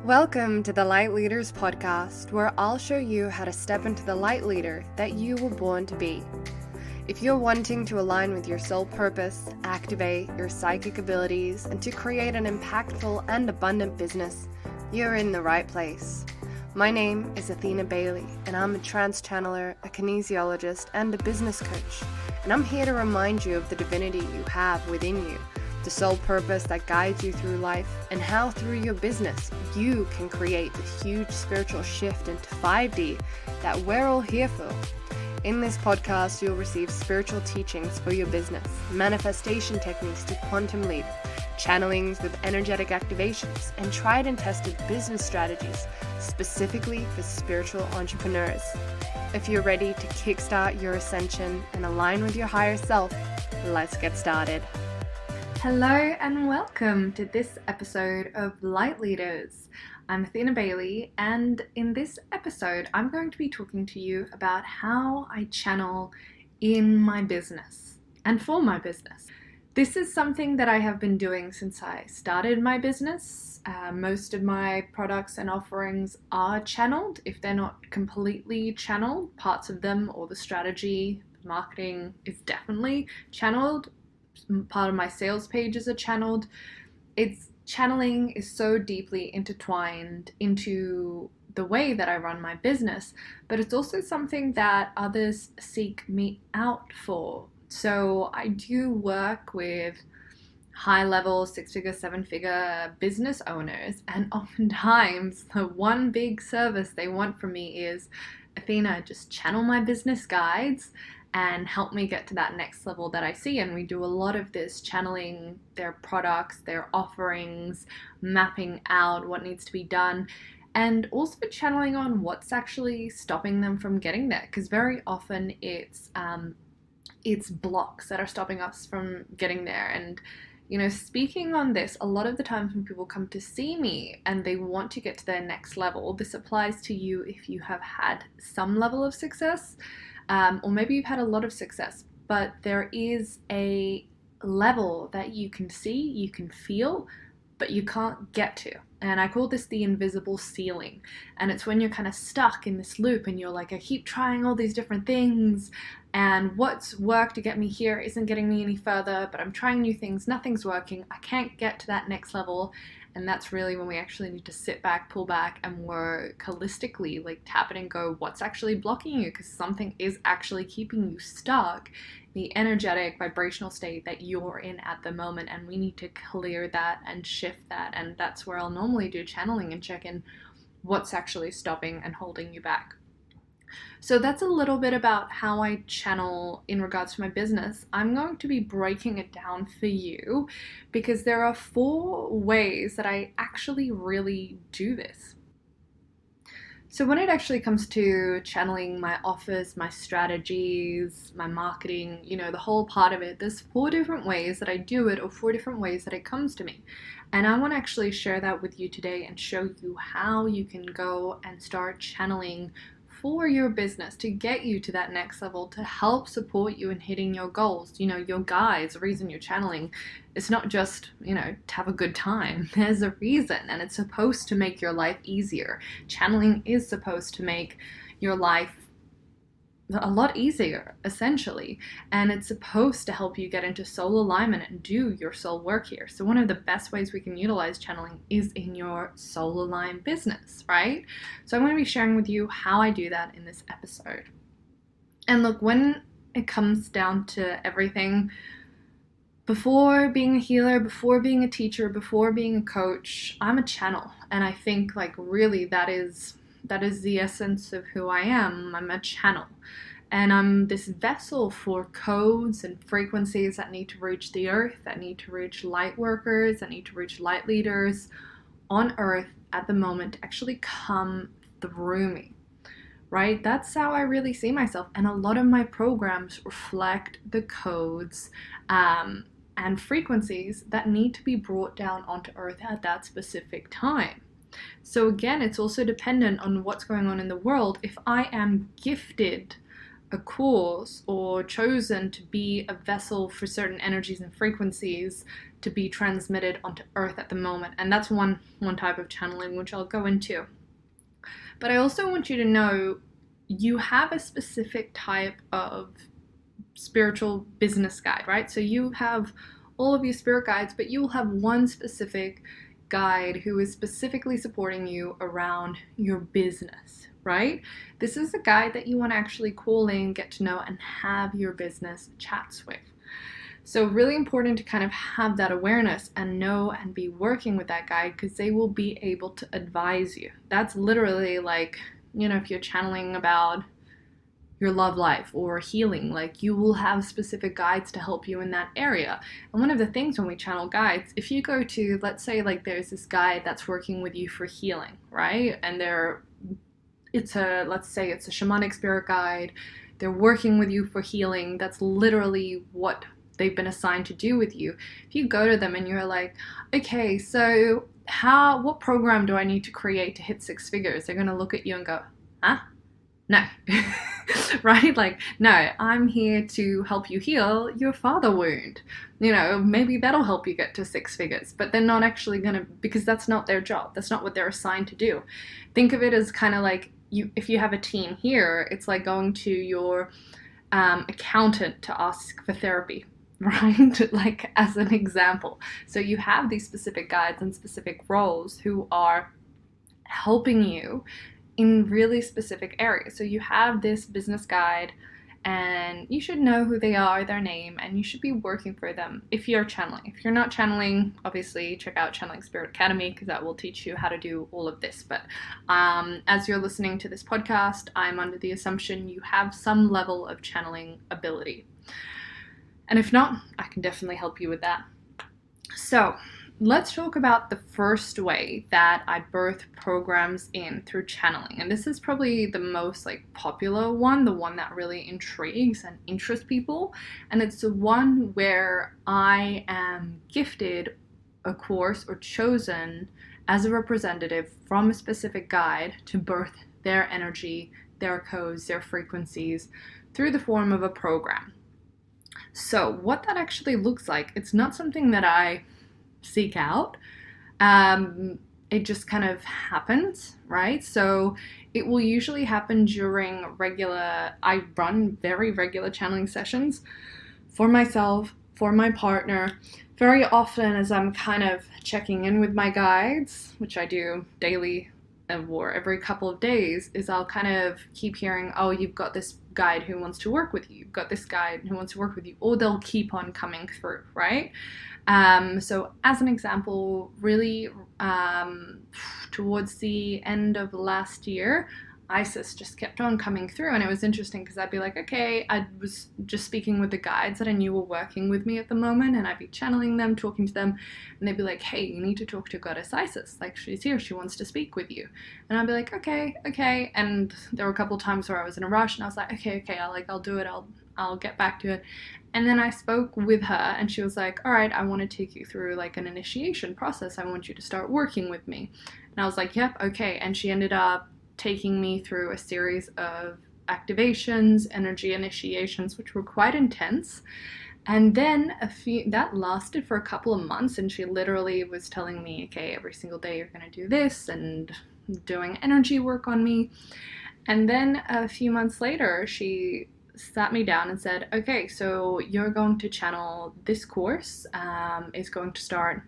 Welcome to the Light Leaders podcast, where I'll show you how to step into the light leader that you were born to be. If you're wanting to align with your soul purpose, activate your psychic abilities, and to create an impactful and abundant business, you're in the right place. My name is Athena Bailey, and I'm a trance channeler, a kinesiologist, and a business coach. And I'm here to remind you of the divinity you have within you, the soul purpose that guides you through life, and how through your business you can create the huge spiritual shift into 5D that we're all here for. In this podcast, you'll receive spiritual teachings for your business, manifestation techniques to quantum leap, channelings with energetic activations, and tried and tested business strategies specifically for spiritual entrepreneurs. If you're ready to kickstart your ascension and align with your higher self, let's get started. Hello and welcome to this episode of Light Leaders. I'm Athena Bailey, and in this episode I'm going to be talking to you about how I channel in my business and for my business. This is something that I have been doing since I started my business. Most of my products and offerings are channeled. If they're not completely channeled, parts of them or the strategy, the marketing is definitely channeled. Part of my sales pages are channeled. Channeling is so deeply intertwined into the way that I run my business, but it's also something that others seek me out for. So I do work with high-level, 6-figure, 7-figure business owners, and oftentimes the one big service they want from me is, Athena, just channel my business guides and help me get to that next level that I see. And we do a lot of this, channeling their products, their offerings, mapping out what needs to be done, and also channeling on what's actually stopping them from getting there, because very often it's blocks that are stopping us from getting there. And speaking on this, a lot of the times when people come to see me and they want to get to their next level, this applies to you if you have had some level of success, or maybe you've had a lot of success, but there is a level that you can see, you can feel, but you can't get to. And I call this the invisible ceiling. And it's when you're kind of stuck in this loop and you're like, I keep trying all these different things, and what's worked to get me here isn't getting me any further, but I'm trying new things, nothing's working, I can't get to that next level. And that's really when we actually need to sit back, pull back, and work holistically, like tap it and go, what's actually blocking you? Because something is actually keeping you stuck, the energetic vibrational state that you're in at the moment. And we need to clear that and shift that. And that's where I'll normally do channeling and check in what's actually stopping and holding you back. So that's a little bit about how I channel in regards to my business. I'm going to be breaking it down for you because there are 4 ways that I actually really do this. So when it actually comes to channeling my offers, my strategies, my marketing, the whole part of it, there's 4 different ways that I do it, or 4 different ways that it comes to me. And I want to actually share that with you today and show you how you can go and start channeling for your business to get you to that next level, to help support you in hitting your goals. Your guides, the reason you're channeling, it's not just, to have a good time. There's a reason, and it's supposed to make your life easier. Channeling is supposed to make your life a lot easier, essentially, and it's supposed to help you get into soul alignment and do your soul work here. So one of the best ways we can utilize channeling is in your soul aligned business, right? So I'm going to be sharing with you how I do that in this episode. And look, when it comes down to everything, before being a healer, before being a teacher, before being a coach, I'm a channel. And I think really that is the essence of who I am. I'm a channel. And I'm this vessel for codes and frequencies that need to reach the earth, that need to reach light workers, that need to reach light leaders on earth at the moment to actually come through me, right? That's how I really see myself. And a lot of my programs reflect the codes and frequencies that need to be brought down onto earth at that specific time. So again, it's also dependent on what's going on in the world. If I am gifted a course or chosen to be a vessel for certain energies and frequencies to be transmitted onto Earth at the moment. And that's one type of channeling, which I'll go into. But I also want you to know you have a specific type of spiritual business guide, right? So you have all of your spirit guides, but you will have one specific guide who is specifically supporting you around your business, right? This is a guide that you want to actually call in, get to know, and have your business chats with. So really important to kind of have that awareness and know and be working with that guide, because they will be able to advise you. That's literally like, if you're channeling about your love life or healing, like you will have specific guides to help you in that area. And one of the things when we channel guides, if you go to, let's say like there's this guide that's working with you for healing, right? And let's say it's a shamanic spirit guide. They're working with you for healing. That's literally what they've been assigned to do with you. If you go to them and you're like, okay, so what program do I need to create to hit 6 figures? They're going to look at you and go, huh? No. Right? Like, no, I'm here to help you heal your father wound. Maybe that'll help you get to 6 figures, but they're not actually going to, because that's not their job. That's not what they're assigned to do. Think of it as kind of like if you have a team here, it's like going to your accountant to ask for therapy, right? Like as an example. So you have these specific guides and specific roles who are helping you in really specific areas. So you have this business guide and you should know who they are, their name, and you should be working for them if you're channeling. If you're not channeling, obviously check out Channeling Spirit Academy, because that will teach you how to do all of this. But as you're listening to this podcast, I'm under the assumption you have some level of channeling ability. And if not, I can definitely help you with that. So let's talk about the first way that I birth programs in through channeling. And this is probably the most popular one, the one that really intrigues and interests people. And it's the one where I am gifted a course or chosen as a representative from a specific guide to birth their energy, their codes, their frequencies through the form of a program. So what that actually looks like, it's not something that I seek out. It just kind of happens, right? So it will usually happen during I run very regular channeling sessions for myself, for my partner, very often as I'm kind of checking in with my guides, which I do daily or every couple of days, is I'll kind of keep hearing, oh, you've got this guide who wants to work with you, you've got this guide who wants to work with you, or they'll keep on coming through, right? So as an example, really towards the end of last year, Isis just kept on coming through, and it was interesting because I'd be like, okay, I was just speaking with the guides that I knew were working with me at the moment, and I'd be channeling them, talking to them, and they'd be like, hey, you need to talk to Goddess Isis, like she's here, she wants to speak with you. And I'd be like, okay, and there were a couple of times where I was in a rush and I was like, okay, I'll do it, I'll get back to it. And then I spoke with her and she was like, all right, I want to take you through like an initiation process. I want you to start working with me. And I was like, yep, okay. And she ended up taking me through a series of activations, energy initiations, which were quite intense. And then that lasted for a couple of months, and she literally was telling me, okay, every single day you're going to do this, and doing energy work on me. And then a few months later, she sat me down and said, okay, so you're going to channel this course. It's going to start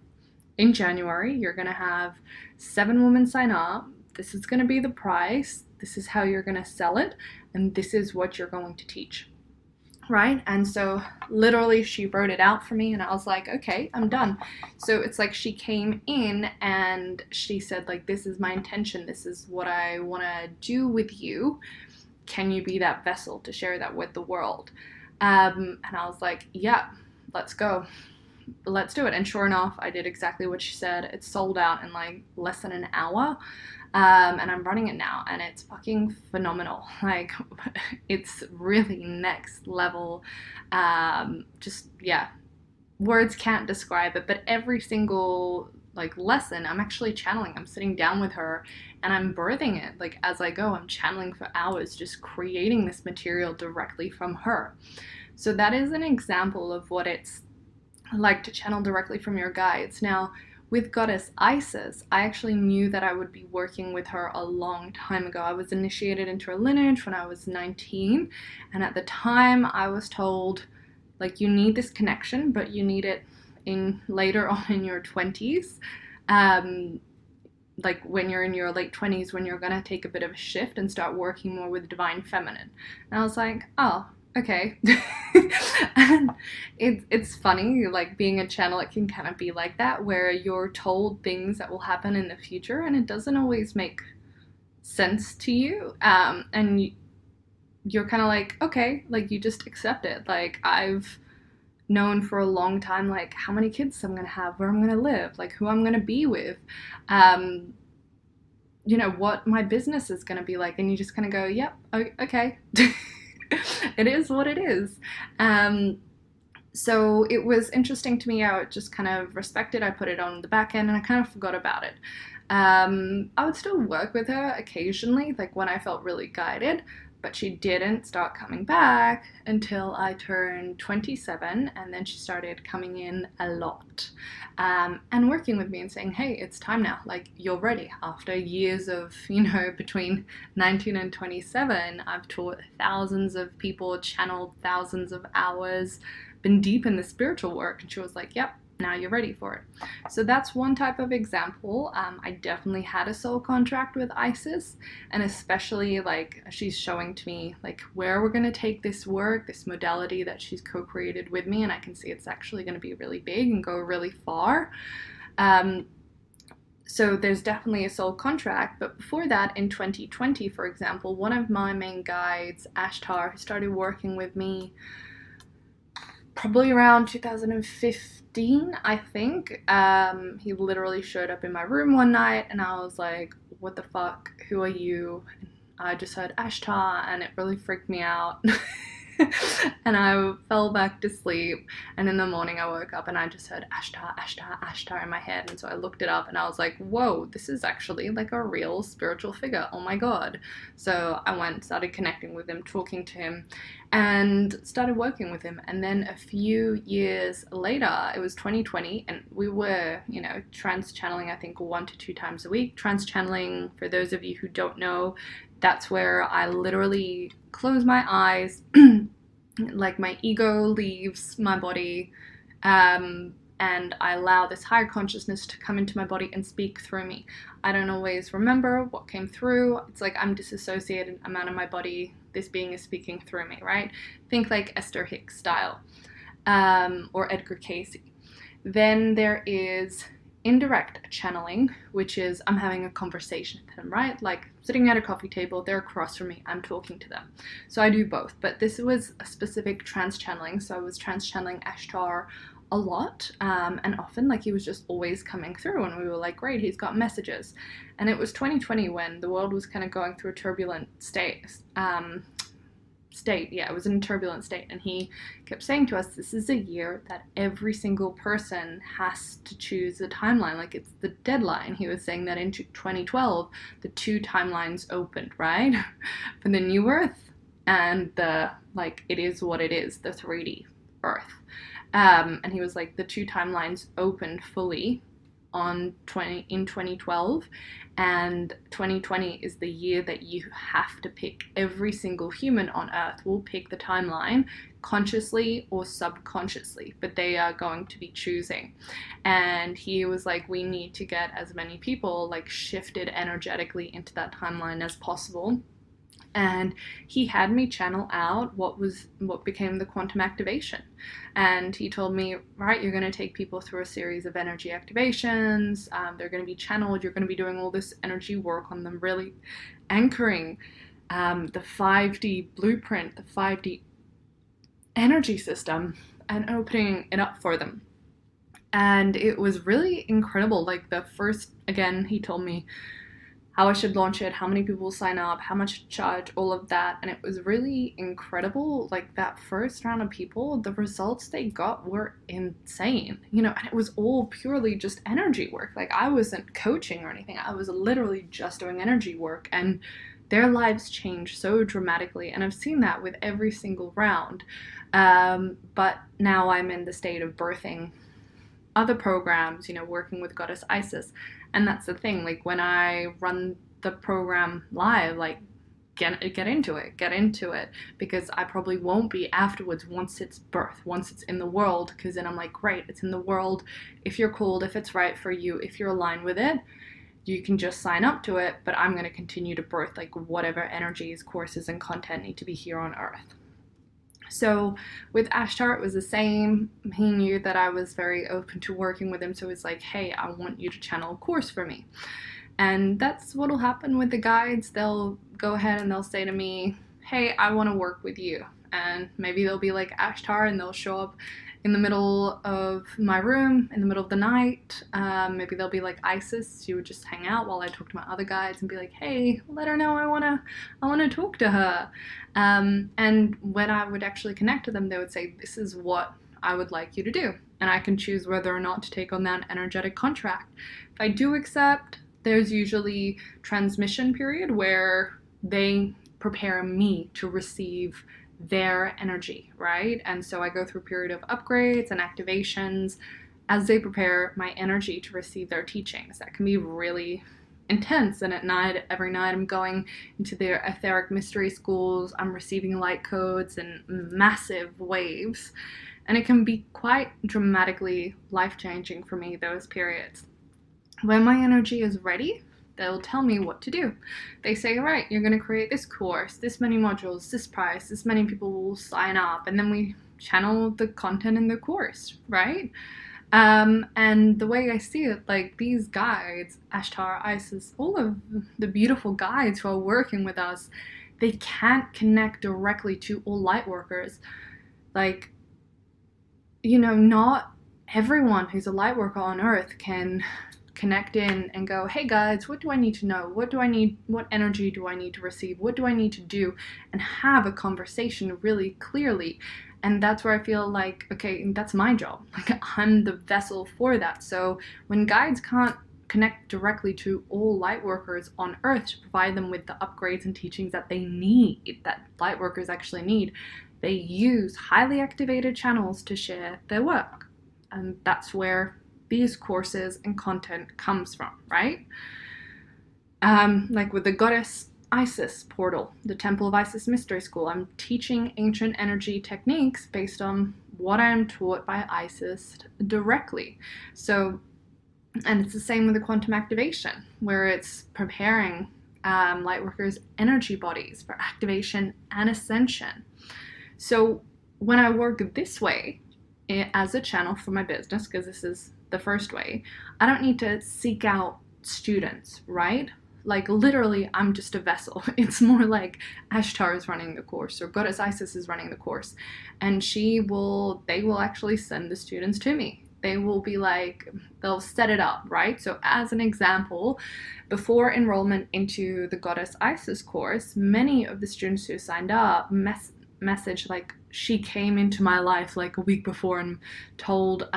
in January. You're going to have 7 women sign up. This is going to be the price. This is how you're going to sell it. And this is what you're going to teach. Right? And so literally she wrote it out for me and I was like, okay, I'm done. So it's like she came in and she said, like, this is my intention. This is what I want to do with you. Can you be that vessel to share that with the world? And I was like, yeah, let's go. Let's do it. And sure enough, I did exactly what she said. It sold out in like less than an hour. And I'm running it now and it's fucking phenomenal. Like, it's really next level. Just, yeah, words can't describe it, but every single like lesson, I'm actually channeling. I'm sitting down with her and I'm birthing it. Like as I go, I'm channeling for hours, just creating this material directly from her. So that is an example of what it's like to channel directly from your guides. Now, with Goddess Isis, I actually knew that I would be working with her a long time ago. I was initiated into her lineage when I was 19, and at the time I was told, like, you need this connection, but you need it in later on in your 20s. Like when you're in your late 20s, when you're gonna take a bit of a shift and start working more with divine feminine. And I was like, oh, okay. And it's funny, like being a channel, it can kind of be like that, where you're told things that will happen in the future and it doesn't always make sense to you. And you're kind of like, okay, like you just accept it. Like I've known for a long time, like how many kids I'm gonna have, where I'm gonna live, like who I'm gonna be with, you know, what my business is gonna be like, and you just kind of go, yep, okay. It is what it is. So it was interesting to me. I just kind of respected. I put it on the back end and I kind of forgot about it. I would still work with her occasionally, like when I felt really guided, but she didn't start coming back until I turned 27, and then she started coming in a lot, and working with me and saying, hey, it's time now, like you're ready. After years of, you know, between 19 and 27, I've taught thousands of people, channeled thousands of hours, been deep in the spiritual work, and she was like, yep, now you're ready for it. So that's one type of example. I definitely had a soul contract with Isis, and especially like she's showing to me like where we're going to take this work, this modality that she's co-created with me, and I can see it's actually going to be really big and go really far. So there's definitely a soul contract. But before that, in 2020, for example, one of my main guides, Ashtar, who started working with me probably around 2015, I think. He literally showed up in my room one night and I was like, what the fuck? Who are you? And I just heard Ashtar and it really freaked me out. And I fell back to sleep, and in the morning I woke up and I just heard Ashtar, Ashtar, Ashtar in my head, and so I looked it up and I was like, whoa, this is actually like a real spiritual figure, oh my god. So I went, started connecting with him, talking to him, and started working with him. And then a few years later, it was 2020, and we were, you know, trans channeling I think 1 to 2 times a week. Trans channeling, for those of you who don't know, that's where I literally close my eyes, like my ego leaves my body, and I allow this higher consciousness to come into my body and speak through me. I don't always remember what came through. It's like I'm disassociated, I'm out of my body, this being is speaking through me, right? Think like Esther Hicks style, or Edgar Cayce. Then there is indirect channeling, which is I'm having a conversation with them, right? Like sitting at a coffee table, they're across from me, I'm talking to them. So I do both, but this was a specific trans channeling. So I was trans channeling Ashtar a lot, and often, like he was just always coming through and we were like, great, he's got messages. And it was 2020 when the world was kind of going through a turbulent state. Yeah, it was in a turbulent state, and he kept saying to us, this is a year that every single person has to choose a timeline, like it's the deadline. He was saying that in 2012 the 2 timelines opened, right? For the new earth and the, like, it is what it is, the 3D earth. And he was like, the 2 timelines opened fully in 2012, and 2020 is the year that you have to pick. Every single human on earth will pick the timeline, consciously or subconsciously, but they are going to be choosing. And he was like, we need to get as many people like shifted energetically into that timeline as possible. And he had me channel out what became the quantum activation. And he told me, right, you're going to take people through a series of energy activations. They're going to be channeled. You're going to be doing all this energy work on them, really anchoring the 5D blueprint, the 5D energy system, and opening it up for them. And it was really incredible. Like the first, again, he told me, how I should launch it, how many people will sign up, how much to charge, all of that. And it was really incredible. Like that first round of people, the results they got were insane, and it was all purely just energy work. Like I wasn't coaching or anything. I was literally just doing energy work, and their lives changed so dramatically. And I've seen that with every single round. But now I'm in the state of birthing other programs, working with Goddess Isis. And that's the thing, like when I run the program live, like get into it, because I probably won't be afterwards once it's birthed, once it's in the world, because then I'm like, great, it's in the world. If you're called, if it's right for you, if you're aligned with it, you can just sign up to it, but I'm going to continue to birth like whatever energies, courses, and content need to be here on Earth. So with Ashtar, it was the same. He knew that I was very open to working with him, so it's like, hey, I want you to channel a course for me. And that's what'll happen with the guides. They'll go ahead and they'll say to me, hey, I want to work with you. And maybe they'll be like Ashtar, and they'll show up in the middle of my room in the middle of the night. Maybe they'll be like Isis. She would just hang out while I talk to my other guides and be like, hey, let her know I wanna talk to her. And when I would actually connect to them, they would say, this is what I would like you to do. And I can choose whether or not to take on that energetic contract. If I do accept, there's usually transmission period where they prepare me to receive their energy, right? And so I go through a period of upgrades and activations as they prepare my energy to receive their teachings. That can be really intense. And at night, every night I'm going into their etheric mystery schools, I'm receiving light codes and massive waves, and it can be quite dramatically life-changing for me, those periods. When my energy is ready, they'll tell me what to do. They say, all right, you're going to create this course, this many modules, this price, this many people will sign up, and then we channel the content in the course, right? And the way I see it, like these guides, Ashtar, Isis, all of the beautiful guides who are working with us, they can't connect directly to all light workers. Like, not everyone who's a light worker on Earth can connect in and go, hey guys, what do I need to know? What do I need? What energy do I need to receive? What do I need to do? And have a conversation really clearly. And that's where I feel like, okay, that's my job. Like I'm the vessel for that. So when guides can't connect directly to all light workers on Earth to provide them with the upgrades and teachings that they need, that light workers actually need, they use highly activated channels to share their work. And that's where these courses and content comes from, right? Like with the Goddess Isis portal, the Temple of Isis Mystery School, I'm teaching ancient energy techniques based on what I'm taught by Isis directly. So, and it's the same with the quantum activation, where it's preparing lightworkers' energy bodies for activation and ascension. So when I work this way as a channel for my business, because this is the first way, I don't need to seek out students, right? Like literally I'm just a vessel. It's more like Ashtar is running the course or Goddess Isis is running the course, and they will actually send the students to me. They will be like, they'll set it up, right? So as an example, before enrollment into the Goddess Isis course, many of the students who signed up message like, she came into my life like a week before and told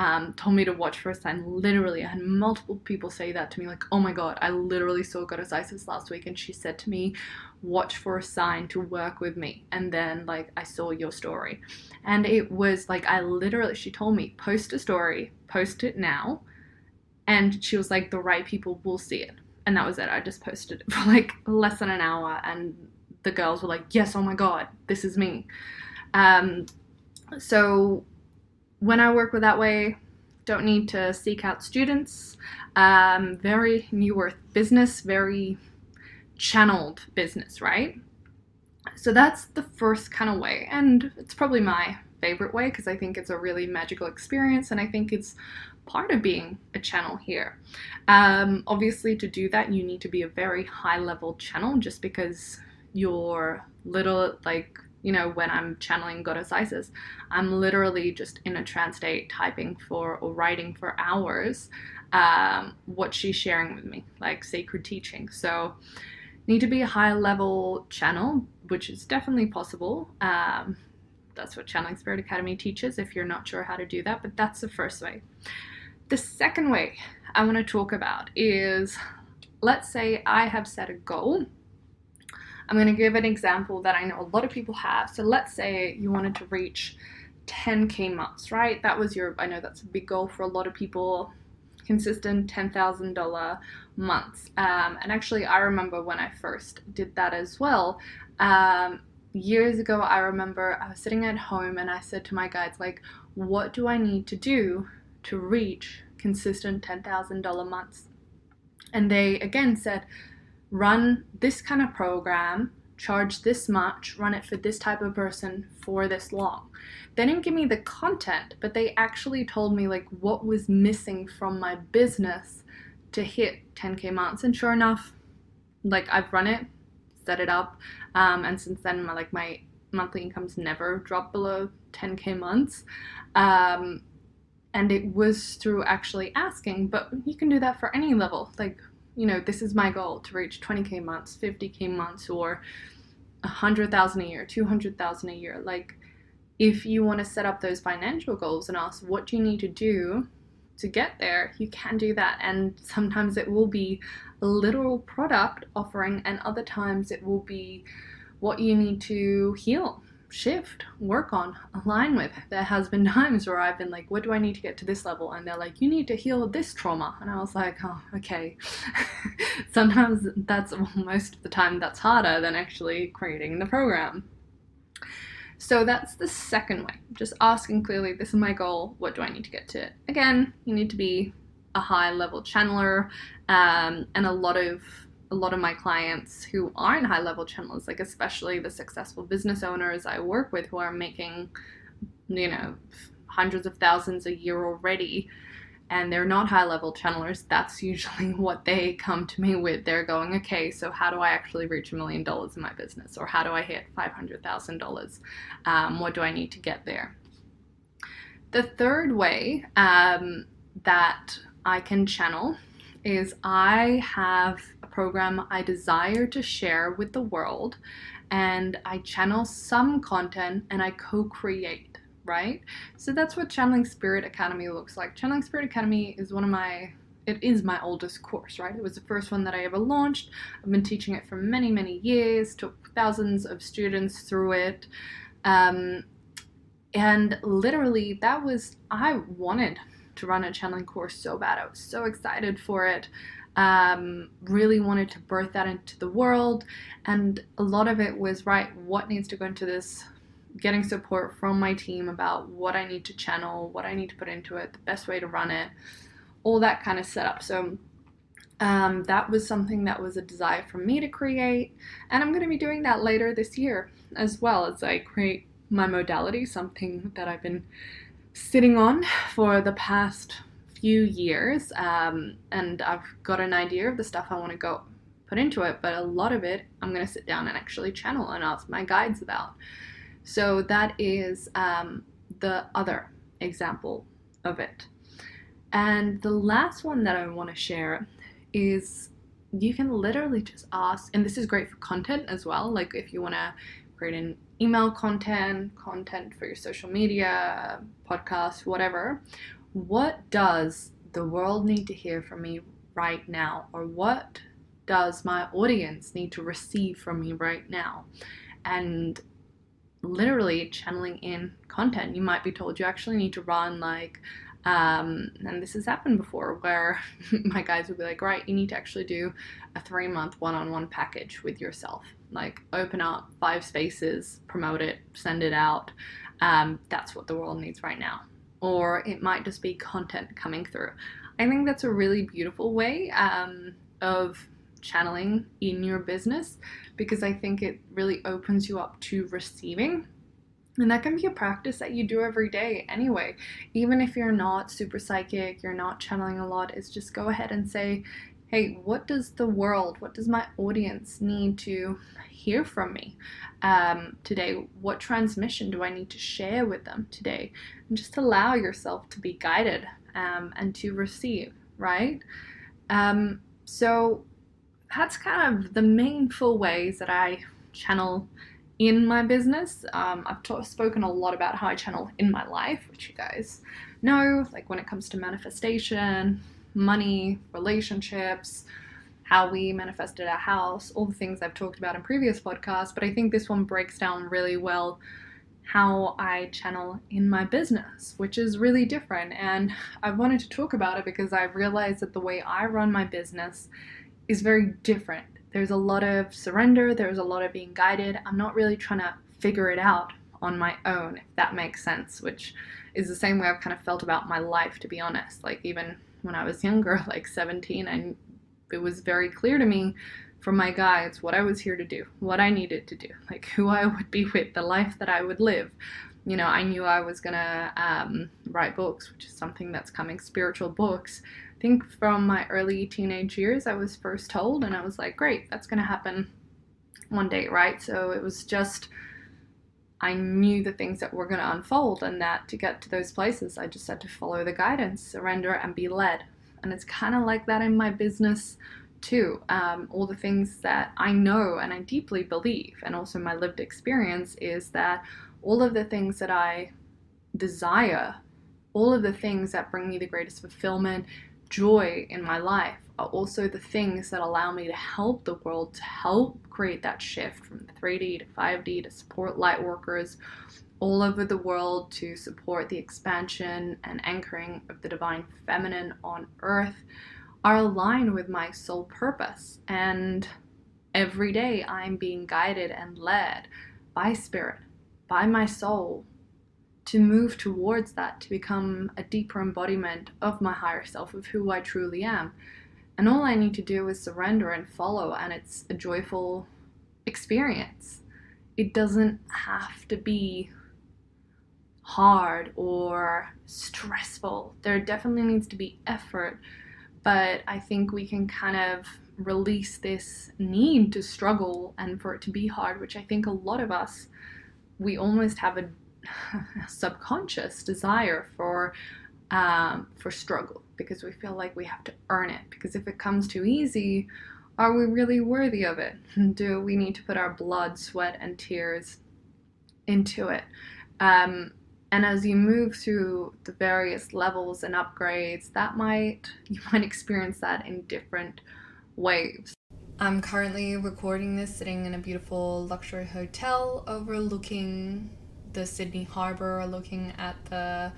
me to watch for a sign. Literally, I had multiple people say that to me, like, oh my god, I literally saw Goddess Isis last week and she said to me, watch for a sign to work with me, and then like I saw your story. And it was like, she told me, post a story, post it now, and she was like, the right people will see it. And that was it. I just posted it for like less than an hour, and the girls were like, yes, oh my god, this is me. So when I work with that way, don't need to seek out students. Very New Earth business, very channeled business, right? So that's the first kind of way, and it's probably my favorite way because I think it's a really magical experience, and I think it's part of being a channel here. Obviously, to do that, you need to be a very high level channel, just because you're little, like, when I'm channeling Goddess Isis, I'm literally just in a trance state typing for or writing for hours. what she's sharing with me, like sacred teaching. So need to be a high level channel, which is definitely possible. That's what Channeling Spirit Academy teaches if you're not sure how to do that, but that's the first way. The second way I want to talk about is, let's say I have set a goal. I'm going to give an example that I know a lot of people have. So let's say you wanted to reach 10K months, right? That was I know that's a big goal for a lot of people, consistent $10,000 months. And actually, I remember when I first did that as well. Years ago, I remember I was sitting at home and I said to my guides, like, what do I need to do to reach consistent $10,000 months? And they again said, run this kind of program, charge this much, run it for this type of person for this long. They didn't give me the content, but they actually told me like what was missing from my business to hit 10K months. And sure enough, like I've run it, set it up, and since then my monthly income's never dropped below 10K months. And it was through actually asking, but you can do that for any level. Like, you know, this is my goal to reach 20K months, 50K months, or 100,000 a year, 200,000 a year. Like, if you want to set up those financial goals and ask what do you need to do to get there, you can do that. And sometimes it will be a literal product offering, and other times it will be what you need to heal, shift, work on, align with. There has been times where I've been like, what do I need to get to this level? And they're like, you need to heal this trauma. And I was like, oh, okay. Sometimes most of the time that's harder than actually creating the program. So that's the second way, just asking clearly, this is my goal, what do I need to get to it? Again, you need to be a high level channeler, and a lot of my clients who aren't high level channelers, like especially the successful business owners I work with who are making, you know, hundreds of thousands a year already, and they're not high level channelers, that's usually what they come to me with. They're going, okay, so how do I actually reach $1 million in my business? Or how do I hit $500,000? What do I need to get there? The third way that I can channel is I have a program I desire to share with the world, and I channel some content and I co-create, right? So that's what Channeling Spirit Academy looks like. Channeling Spirit Academy is it is my oldest course, right? It was the first one that I ever launched. I've been teaching it for many, many years, took thousands of students through it. And literally I wanted to run a channeling course so bad. I was so excited for it. Really wanted to birth that into the world. And a lot of it was, right, what needs to go into this? Getting support from my team about what I need to channel, what I need to put into it, the best way to run it, all that kind of setup. So that was something that was a desire for me to create. And I'm going to be doing that later this year as well, as I create my modality, something that I've been sitting on for the past few years, and I've got an idea of the stuff I want to go put into it, but a lot of it I'm going to sit down and actually channel and ask my guides about. So that is the other example of it. And the last one that I want to share is you can literally just ask, and this is great for content as well, like if you want to create an email content for your social media, podcast, whatever. What does the world need to hear from me right now? Or what does my audience need to receive from me right now? And literally channeling in content. You might be told you actually need to run and this has happened before where my guys will be like, right, you need to actually do a 3-month one-on-one package with yourself. Like open up 5 spaces, promote it, send it out. That's what the world needs right now. Or it might just be content coming through. I think that's a really beautiful way of channeling in your business, because I think it really opens you up to receiving. And that can be a practice that you do every day anyway. Even if you're not super psychic, you're not channeling a lot, it's just go ahead and say, hey, what does my audience need to hear from me today? What transmission do I need to share with them today? And just allow yourself to be guided and to receive. right? So that's kind of the main four ways that I channel in my business. I've spoken a lot about how I channel in my life, which you guys know, like when it comes to manifestation, money, relationships, how we manifested our house, all the things I've talked about in previous podcasts. But I think this one breaks down really well how I channel in my business, which is really different. And I wanted to talk about it because I realized that the way I run my business is very different. There's a lot of surrender, there's a lot of being guided. I'm not really trying to figure it out on my own, if that makes sense, which is the same way I've kind of felt about my life, to be honest. Like even when I was younger, like 17, and it was very clear to me from my guides what I was here to do, what I needed to do, like who I would be with, the life that I would live. You know, I knew I was gonna write books, which is something that's coming, spiritual books. I think from my early teenage years, I was first told, and I was like, great, that's gonna happen one day, right? So it was just, I knew the things that were gonna unfold, and that to get to those places, I just had to follow the guidance, surrender, and be led. And it's kind of like that in my business too. All the things that I know and I deeply believe, and also my lived experience, is that all of the things that I desire, all of the things that bring me the greatest fulfillment, joy in my life, are also the things that allow me to help the world, to help create that shift from 3D to 5D, to support light workers all over the world, to support the expansion and anchoring of the divine feminine on earth, are aligned with my soul purpose. And every day I'm being guided and led by spirit, by my soul, to move towards that, to become a deeper embodiment of my higher self, of who I truly am. And all I need to do is surrender and follow, and it's a joyful experience. It doesn't have to be hard or stressful. There definitely needs to be effort, but I think we can kind of release this need to struggle and for it to be hard, which I think a lot of us, we almost have a subconscious desire for struggle, because we feel like we have to earn it, because if it comes too easy, are we really worthy of it? Do we need to put our blood, sweat, and tears into it? And as you move through the various levels and upgrades, you might experience that in different waves. I'm currently recording this sitting in a beautiful luxury hotel overlooking the Sydney Harbour, looking at the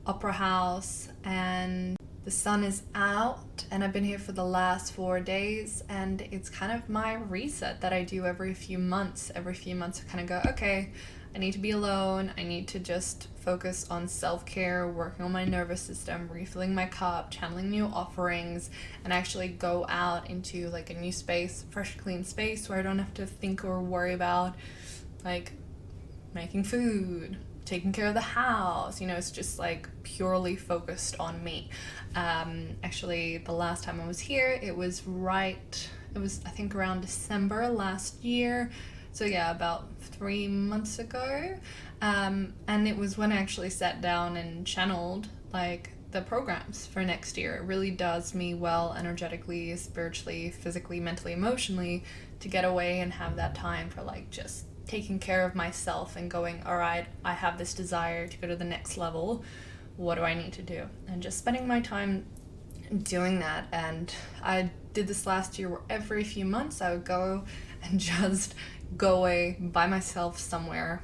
Opera House, and the sun is out, and I've been here for the last 4 days, and it's kind of my reset that I do every few months. Every few months I kind of go, okay, I need to be alone, I need to just focus on self-care, working on my nervous system, refilling my cup, channeling new offerings, and actually go out into like a new space, fresh, clean space where I don't have to think or worry about like making food, taking care of the house. You know, it's just like purely focused on me. Actually, the last time I was here, it was I think around December last year. So yeah, about 3 months ago. And it was when I actually sat down and channeled like the programs for next year. It really does me well energetically, spiritually, physically, mentally, emotionally, to get away and have that time for like just taking care of myself and going, all right, I have this desire to go to the next level. What do I need to do? And just spending my time doing that. And I did this last year where every few months I would go and just go away by myself somewhere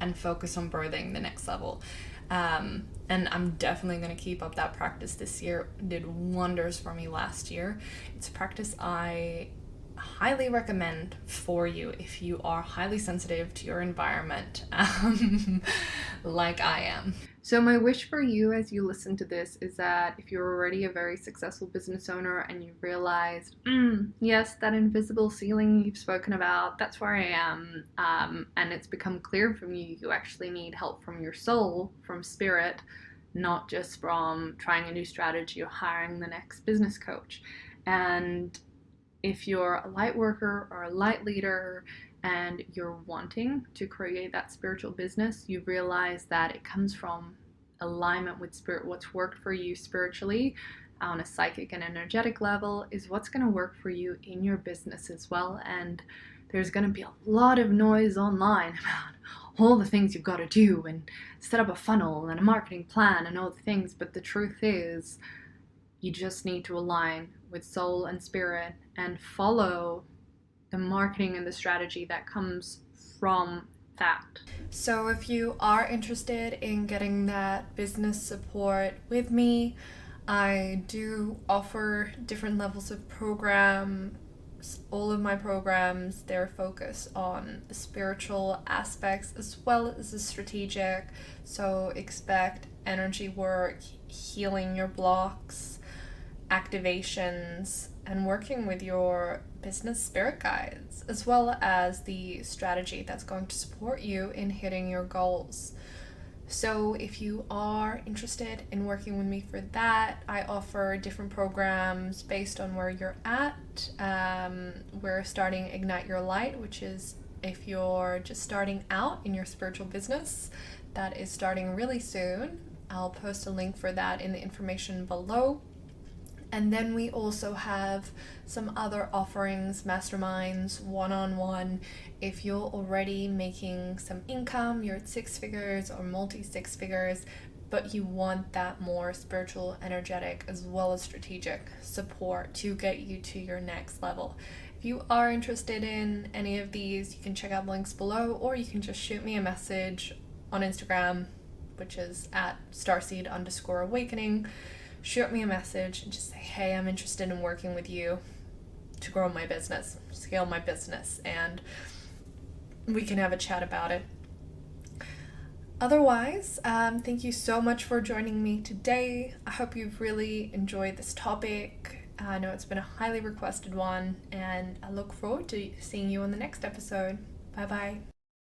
and focus on birthing the next level. And I'm definitely going to keep up that practice this year. It did wonders for me last year. It's a practice I highly recommend for you if you are highly sensitive to your environment, like I am. So my wish for you as you listen to this is that if you're already a very successful business owner and you realized, yes, that invisible ceiling you've spoken about, that's where I am, and it's become clear from you actually need help from your soul, from spirit, not just from trying a new strategy or hiring the next business coach. And if you're a light worker or a light leader and you're wanting to create that spiritual business, you realize that it comes from alignment with spirit, what's worked for you spiritually, on a psychic and energetic level is what's going to work for you in your business as well. And there's going to be a lot of noise online about all the things you've got to do and set up a funnel and a marketing plan and all the things. But the truth is, you just need to align with soul and spirit and follow the marketing and the strategy that comes from that. So if you are interested in getting that business support with me, I do offer different levels of programs. All of my programs, they're focused on the spiritual aspects as well as the strategic. So expect energy work, healing your blocks, activations, and working with your business spirit guides, as well as the strategy that's going to support you in hitting your goals. So if you are interested in working with me for that, I offer different programs based on where you're at. We're starting Ignite Your Light, which is if you're just starting out in your spiritual business. That is starting really soon. I'll post a link for that in the information below. And then we also have some other offerings, masterminds, one-on-one. If you're already making some income, you're at 6 figures or multi-6 figures, but you want that more spiritual, energetic, as well as strategic support to get you to your next level. If you are interested in any of these, you can check out the links below, or you can just shoot me a message on Instagram, which is at starseed_awakening. Shoot me a message and just say, hey, I'm interested in working with you to grow my business, scale my business, and we can have a chat about it. Otherwise, thank you so much for joining me today. I hope you've really enjoyed this topic. I know it's been a highly requested one, and I look forward to seeing you on the next episode. Bye-bye.